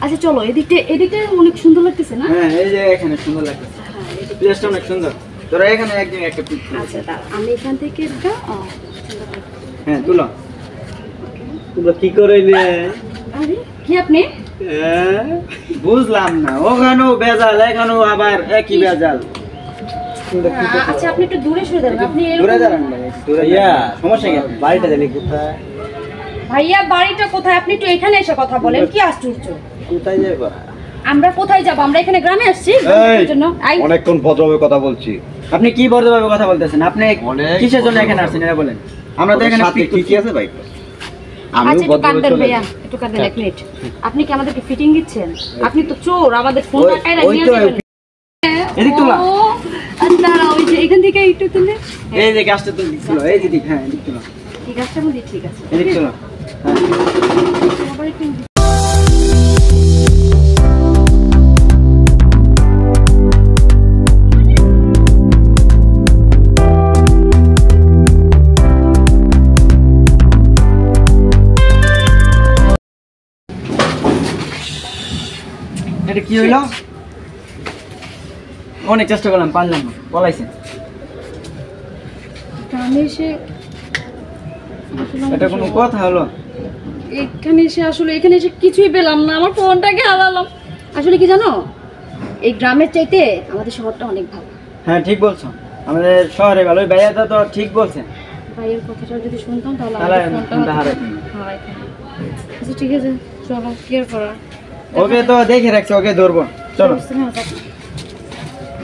আচ্ছা চলো এদিকটা অনেক সুন্দর লাগতেছে না? হ্যাঁ এই যে এখানে সুন্দর লাগতেছে। প্লেসটা অনেক সুন্দর। তোরা এখানে একদম একটা পিক। আচ্ছা দাও আমি এখান থেকে একটা হ্যাঁ তুলো। তোমরা কি করইলে? আরে কি আপনি? বুঝলাম না, ওখানেও বেজাল এখানেও আবার একই বেজাল। আচ্ছা আপনি একটু দূরে সরে দাঁড়ান। আপনি দূরে দাঁড়ান ভাই, দূরে। ভাইয়া সমস্যা কি? বাড়িটা জানি কোথায়? ভাইয়া বাড়িটা কোথায়? আপনি একটু এখানে এসে কথা বলেন। কি আশ্চর্য! কোথায় যাবো? আমরা কোথায় যাব? আমরা এখানে গ্রামে আসছি জন্য। অনেকক্ষণ ভদ্রভাবে কথা বলছি। আপনি কি ভদ্রভাবে কথা বলতেছেন? আপনি কিসের জন্য এখানে আসছেন এটা বলেন। আমরা তো এখানে কি আছে ভাই? আচ্ছা একটু কাঁদেন ভাইয়া, একটু কাঁদেন এক মিনিট। আপনি কি আমাদেরকে ফিটিং দিচ্ছেন? আপনি তো চোর, আমাদের ফোনটা কাইরা নিয়ে যাবেন। এদিক তোলা। আচ্ছা ওই যে এখান থেকে একটু তুলে এই যে গাছটা তো দিছিল, এই যে দিক, হ্যাঁ এদিক তোলা। ঠিক আছে মধ্যে ঠিক আছে। এদিক তোলা। হ্যাঁ আবার একটু এটা কি হইলো? অনেক চেষ্টা করলাম, পারলাম না, বলাইছে। গ্রামে এসে এটা কোনো কথা হলো? এখানে এসে কিছুই পেলাম না, আমার ফোনটাকে হারালাম। আসলে কি জানো, এই গ্রামের চাইতে আমাদের শহরটা অনেক ভালো। হ্যাঁ ঠিক বলছো, আমাদের শহরে ভালো। ভাইয়াটা তো ঠিক বলছে। ভাইয়ের কথাটা যদি শুনতাম তাহলে তাহলে আমাদের ফোনটা হারাইতাম। আচ্ছা ঠিক আছে চলো, কি আর করার। ওকে তো দেখে রাখছি, ওকে ধরবো, চলো। হ্যাঁ